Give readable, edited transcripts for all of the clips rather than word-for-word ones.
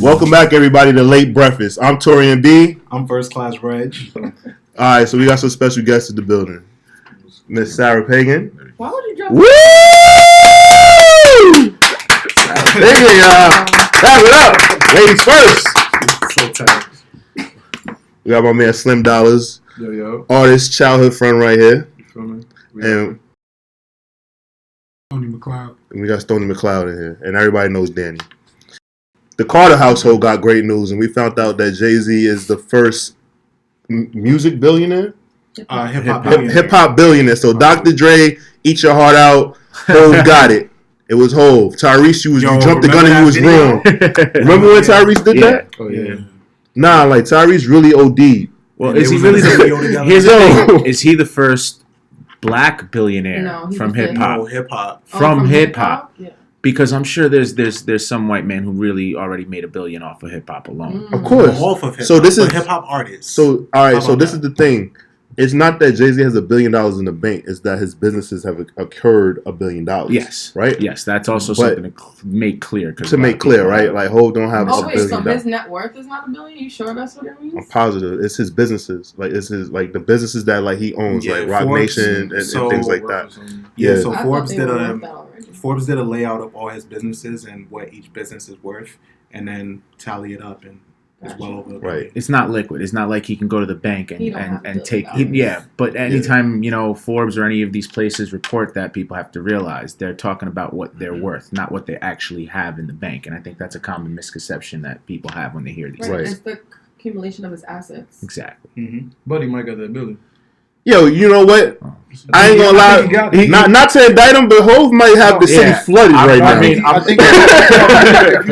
Welcome back, everybody, to Late Breakfast. I'm Torian B. I'm First Class Reg. All right, so we got some special guests in the building. Miss Sarah Pagan. Why would you drop? Woo! Pagan, y'all. Clap it up. Ladies first. So tight. We got my man Slim Dollaz. Yo. Artist, childhood friend right here. You feel me? And Stonie McCloud. we got Stonie McCloud in here. And everybody knows Danny. The Carter household got great news, and we found out that Jay-Z is the first music billionaire? Hip-hop billionaire. So Dr. Dre, Eat Your Heart Out, Hove got it. It was Hove. Tyrese, you jumped the gun and you was wrong. Remember when Tyrese did that? Oh, yeah. Nah, like Tyrese really OD'd. Well, is he really here's the thing. Is he the first black billionaire from hip-hop? No, hip-hop. From hip-hop? Yeah. Because I'm sure there's some white man who really already made $1 billion off of hip hop alone. Of course. Off of hip-hop. So this is hip hop artists. So all right. So this is the thing. It's not that Jay-Z has $1 billion in the bank. It's that his businesses have occurred $1 billion. Yes. Right. Yes. That's also something to make clear. To make clear, right? Like Hov don't have $1 billion. So his net worth is not $1 billion? You sure that's what it means? I'm positive. It's his businesses. Like it's his the businesses that like he owns, like Rock Forbes, Nation and things like that. So I Forbes did a layout of all his businesses and what each business is worth, and then tally it up, and it's well over $1 billion. It's not liquid. It's not like he can go to the bank and take. But anytime Forbes or any of these places report that, people have to realize they're talking about what they're worth, not what they actually have in the bank. And I think that's a common misconception that people have when they hear these. Right. It's the accumulation of his assets. Exactly. Mm-hmm. But he might get that $1 billion. Yo, you know what? I ain't gonna lie. Not to indict him, but Hov might have the city flooded right now. I mean, I think if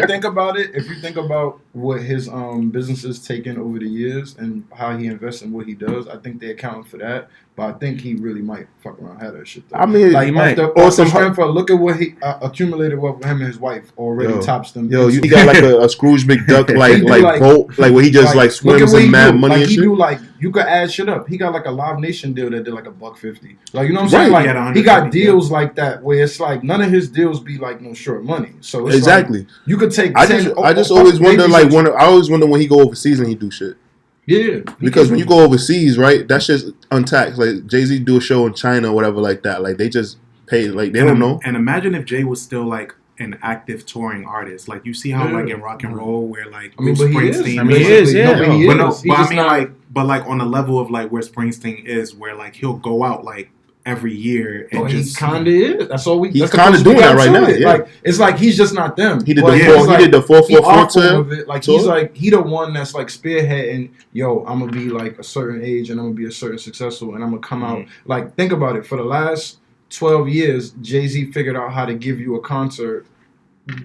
you think about what his businesses taken over the years and how he invests in what he does, I think they account for that. But I think he really might fuck around have that shit. Though. I mean, like he might. look at what he accumulated with him and his wife already tops them. Yo, you got like a Scrooge McDuck like boat, like where he just like swims in mad money and shit. He do like you could add shit up. He got like a Live Nation deal that did like $150. Like you know what I'm saying? Like he got deals like that where it's like none of his deals be like no short money. So it's exactly. Like, you could take. I just always wonder I always wonder when he go overseas and he do shit. Yeah, because when you go overseas, right, that shit's untaxed. Like Jay-Z do a show in China or whatever like that. Like they just pay. Like they don't know. And imagine if Jay was still like an active touring artist. Like you see how like in rock and roll where like Bruce Springsteen. He is. Yeah. But like on the level of like where Springsteen is, where like he'll go out like every year and he kind of is. That's all we. He's kind of doing that right now. Yeah. Like it's like he's just not them. He did the 444 tour. Like he's like he the one that's like spearheading. Yo, I'm gonna be like a certain age and I'm gonna be a certain successful and I'm gonna come out. Like think about it. For the last 12 years, Jay-Z figured out how to give you a concert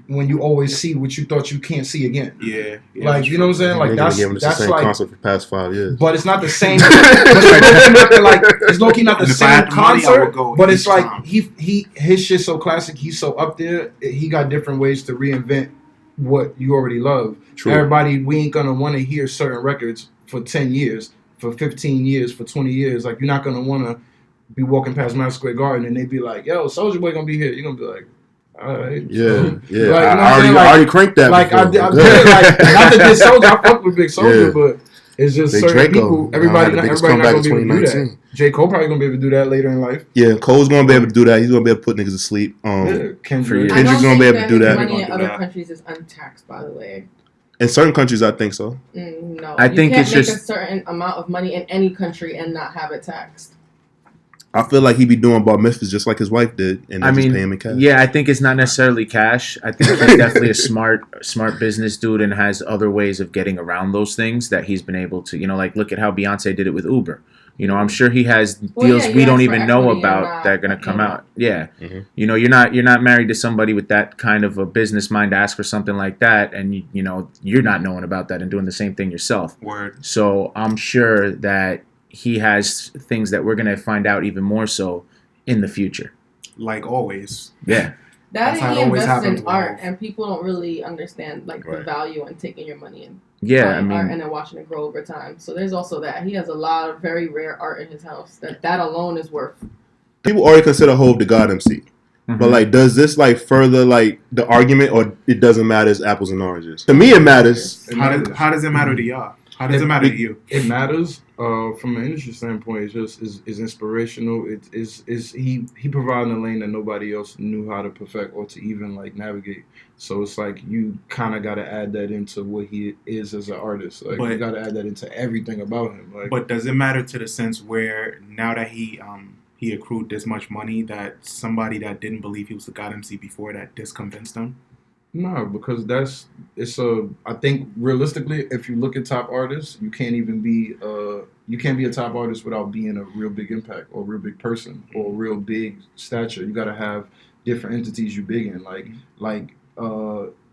when you always see what you thought you can't see again. Yeah. Like you know what I'm saying? Like that's the same like concert for the past 5 years. But it's not the same. It's low-key not the same concert. But it's like his shit's so classic. He's so up there. He got different ways to reinvent what you already love. True. Everybody, we ain't gonna want to hear certain records for 10 years, for 15 years, for 20 years. Like you're not gonna want to be walking past Madison Square Garden and they be like, "Yo, Soulja Boy gonna be here." You're gonna be like, all right. Yeah. Like, I already cranked that. Like I did, like not that this Soulja, I fuck with Big Soulja, but it's just certain Draco. people. Everybody not gonna be able to do that. J. Cole probably gonna be able to do that later in life. Yeah, Cole's gonna be able to do that. He's gonna be able to put niggas to sleep. Kendrick's gonna be able to do that. Money in other countries is untaxed, by the way. In certain countries, I think so. No, I think you it's can't just make a certain amount of money in any country and not have it taxed. I feel like he be doing bar mitzvahs just like his wife did, and just pay him in cash. Yeah, I think it's not necessarily cash. I think he's definitely a smart business dude and has other ways of getting around those things that he's been able to. Like look at how Beyonce did it with Uber. I'm sure he has deals we don't even know about that are going to come out. Yeah, you're not married to somebody with that kind of a business mind. Ask for something like that, and you're not knowing about that and doing the same thing yourself. Word. So I'm sure that he has things that we're going to find out even more so in the future. Like always. Yeah. That and he invests in art, and people don't really understand the value in taking your money in art and then watching it grow over time. So there's also that. He has a lot of very rare art in his house that alone is worth. People already consider Hov the God MC. But like, does this like further like the argument, or it doesn't matter? It's apples and oranges. To me, it matters. How does it matter to y'all? How does it matter to you? It matters from an industry standpoint. It's just is inspirational. It is he provided a lane that nobody else knew how to perfect or to even like navigate. So it's like you kind of got to add that into what he is as an artist. Like you got to add that into everything about him. Like, but does it matter to the sense where now that he accrued this much money, that somebody that didn't believe he was the God MC before that disconvinced him? No, because I think realistically, if you look at top artists, you can't be a top artist without being a real big impact or a real big person or a real big stature. You got to have different entities you big in.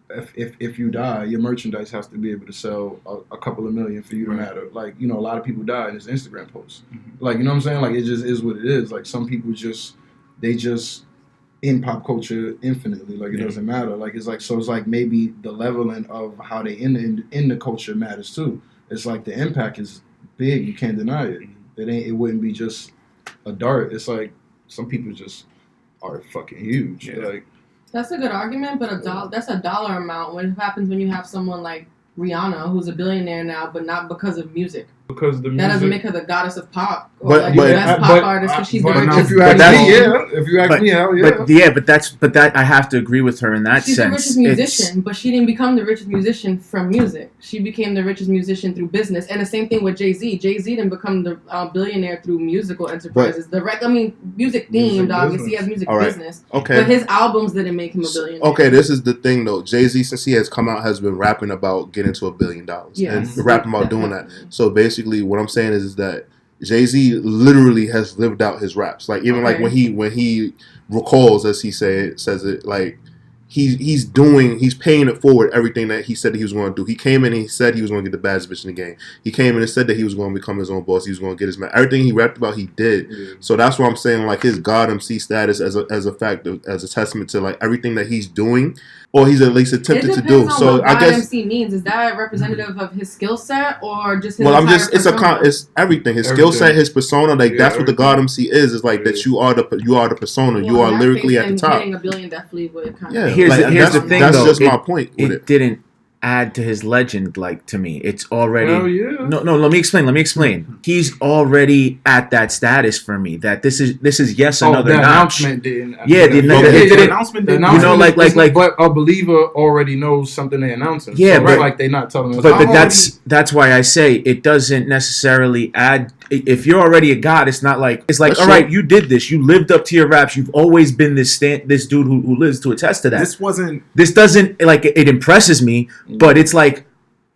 If you die, your merchandise has to be able to sell a couple of million for you to matter. Like, a lot of people die in this Instagram post. Like, you know what I'm saying? Like, it just is what it is. Like, some people just in pop culture infinitely. Like, it doesn't matter. Like, it's like maybe the leveling of how they in the culture matters too. It's like the impact is big. You can't deny it. It wouldn't be just a dart. It's like some people just are fucking huge. Yeah. Like, that's a good argument, but that's a dollar amount. What happens when you have someone like Rihanna, who's a billionaire now, but not because of music? Because the music, that doesn't make her the goddess of pop, or but, like the best pop artist, because she's the richest. If you ask me, hell yeah. But that I have to agree with her in that she's sense. She's the richest musician, but she didn't become the richest musician from music. She became the richest musician through business, and the same thing with Jay-Z. Jay-Z didn't become the billionaire through musical enterprises. Music themed, obviously, he has music business. Okay. But his albums didn't make him a billionaire. Okay, this is the thing though. Jay-Z, since he has come out, has been rapping about getting to $1 billion and rapping about doing that. So basically, what I'm saying is that Jay-Z literally has lived out his raps. Like even like when he recalls, as he says it, like he's paying it forward everything that he said that he was going to do. He came in and he said he was going to get the baddest bitch in the game. He came in and said that he was going to become his own boss. He was going to get his man. Everything he rapped about, he did. Yeah. So that's why I'm saying like his God MC status as a fact, as a testament to like everything that he's doing, or he's at least attempted to do. So what I guess MC means, is that representative of his skill set or just his it's everything. His skill set, his persona, like that's what the God MC is. It's like that you are the persona. Well, you are lyrically at the top. Getting $1 billion definitely would kind of. Here's the thing, that's though. just my point. It didn't add to his legend, like, to me. It's already... Hell yeah. No, let me explain. He's already at that status for me, that this is another the notch. Announcement didn't. The announcement didn't. But a believer already knows something they announcing. Yeah, so but like they're not telling us. But that's why I say it doesn't necessarily add. If you're already a god, it's not like it's like that's all right, you did this, you lived up to your raps, you've always been this dude who lives to attest to that. This doesn't like it impresses me, but it's like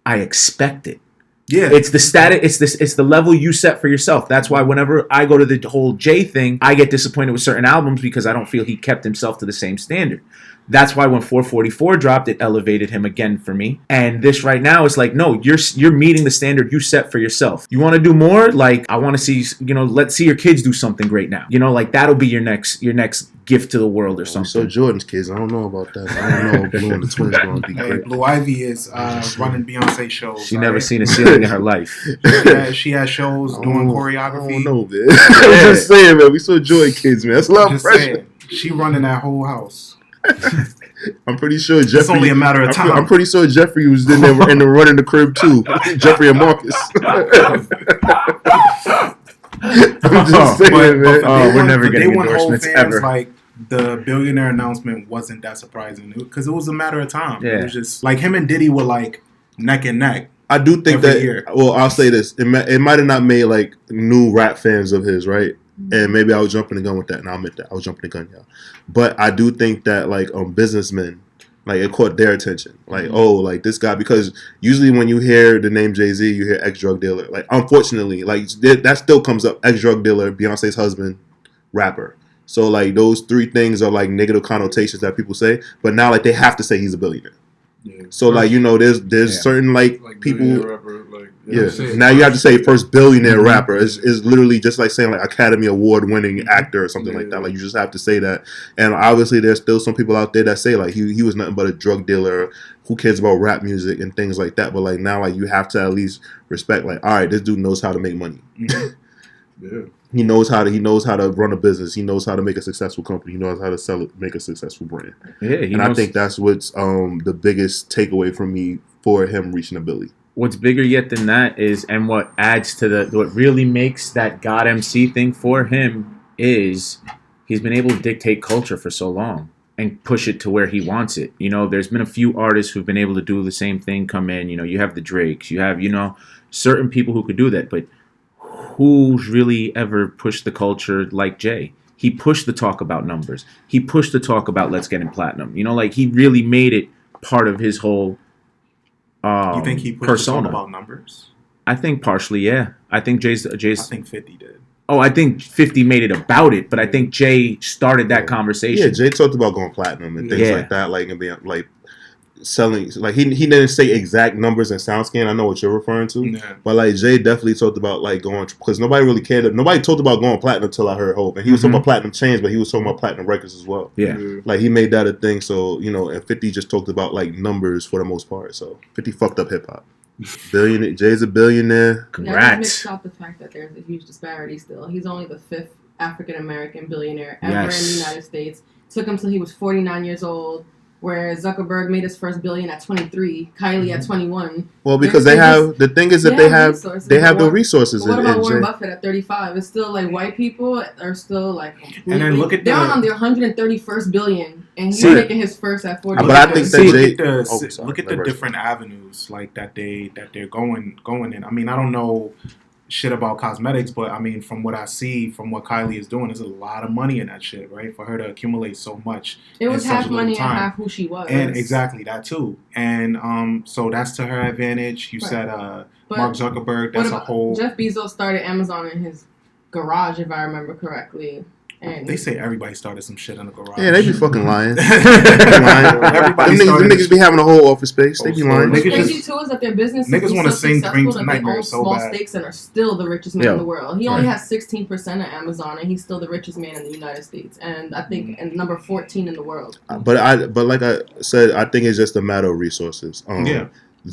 I expect it. Yeah, it's the status. It's the level you set for yourself. That's why whenever I go to the whole Jay thing, I get disappointed with certain albums because I don't feel he kept himself to the same standard. That's why when 444 dropped, it elevated him again for me. And this right now is like, no, you're meeting the standard you set for yourself. You want to do more? Like, I want to see, let's see your kids do something great now. Like that'll be your next gift to the world or something. So Jordan's kids, I don't know about that. I don't know if Blue and the Twins are going to be great. Blue Ivy is running Beyonce shows. She never seen a ceiling in her life. She has shows doing choreography. I don't know, man. I'm just saying, man. We saw Joy kids, man. That's a lot of pressure. She running that whole house. I'm pretty sure Jeffrey. It's only a matter of time. I'm pretty sure Jeffrey was in there in the running the crib too. Jeffrey and Marcus. I'm just saying, man. We're never getting endorsements ever. Like the Billionaire announcement wasn't that surprising because it was a matter of time. Yeah. It was just like him and Diddy were like neck and neck. I do think that. Year. Well, I'll say this: it might have not made like new rap fans of his, right? And maybe I was jumping the gun with that, and I'll admit that I was jumping the gun, y'all. But I do think that like businessmen, like it caught their attention. Like like this guy, because usually when you hear the name Jay-Z, you hear ex-drug dealer. Like unfortunately, like that still comes up: ex-drug dealer, Beyonce's husband, rapper. So like those three things are like negative connotations that people say. But now like they have to say he's a billionaire. Yeah. So like there's certain like people. Rapper, now you have to say first billionaire rapper is literally just like saying like Academy Award winning actor or something like that. Like you just have to say that. And obviously there's still some people out there that say like he was nothing but a drug dealer. Who cares about rap music and things like that? But like now like you have to at least respect like all right, this dude knows how to make money. Yeah. He knows how to run a business. He knows how to make a successful company. He knows how to sell it, make a successful brand. Yeah, I think that's what's the biggest takeaway from me for him reaching a billion. What's bigger yet than that is, and what adds to what really makes that God MC thing for him is he's been able to dictate culture for so long and push it to where he wants it. You know, there's been a few artists who've been able to do the same thing, come in. You know, you have the Drakes, you have, certain people who could do that, but who's really ever pushed the culture like Jay? He pushed the talk about numbers. He pushed the talk about let's get in platinum. He really made it part of his whole you think he pushed persona. The talk about numbers? I think partially, yeah. I think Jay's. I think 50 did. Oh, I think 50 made it about it, but I think Jay started that conversation. Yeah, Jay talked about going platinum and things like that, and being selling. He didn't say exact numbers and SoundScan. I know what you're referring to, but Jay definitely talked about going, because nobody really cared. Nobody talked about going platinum until I heard Hope, and he was talking about platinum chains, but he was talking about platinum records as well. Yeah, he made that a thing. So and 50 just talked about numbers for the most part. So 50 fucked up hip hop. Billionaire. Jay's a billionaire. Congrats. Yeah, mixed up the fact that there's a huge disparity still. He's only the 5th African American billionaire ever in the United States. Took him till he was 49 years old, whereas Zuckerberg made his first billion at 23, Kylie at 21. Well, because they have the thing is that they have the resources. What about Warren Buffett at 35? It's still white people are still and then look at they're on their 131st billion, and he's making his first at 40. But I think that look at the different avenues that they're going in. I mean, I don't know shit about cosmetics, but I mean, from what I see, from what Kylie is doing, there's a lot of money in that shit, right? For her to accumulate so much. It was half money and half who she was. And exactly, that too. And so that's to her advantage. You said Mark Zuckerberg, that's a whole... Jeff Bezos started Amazon in his garage, if I remember correctly. And they say everybody started some shit in the garage. Yeah, they be fucking lying. Everybody them niggas be having a whole office space. They be lying. What's crazy too is that their business niggas want to sing dreams and they own nightmares so small bad. stakes and are still the richest man in the world. He only has 16% of Amazon, and he's still the richest man in the United States, and I think and number 14 in the world. But like I said, I think it's just a matter of resources.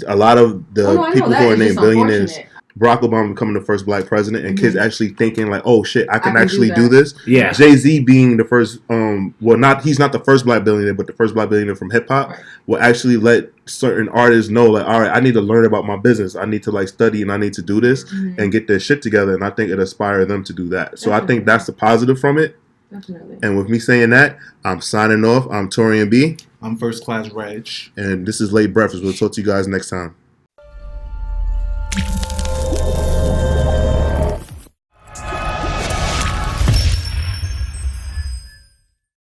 A lot of the people who are named billionaires. Barack Obama becoming the first black president, and kids actually thinking oh shit, I can actually do this. Yeah. Jay-Z being the first, he's not the first black billionaire, but the first black billionaire from hip hop, will actually let certain artists know all right, I need to learn about my business. I need to study and I need to do this and get their shit together. And I think it inspires them to do that. So I think that's the positive from it. Definitely. And with me saying that, I'm signing off. I'm Torian B. I'm First Class Reg. And this is Late Breakfast. We'll talk to you guys next time.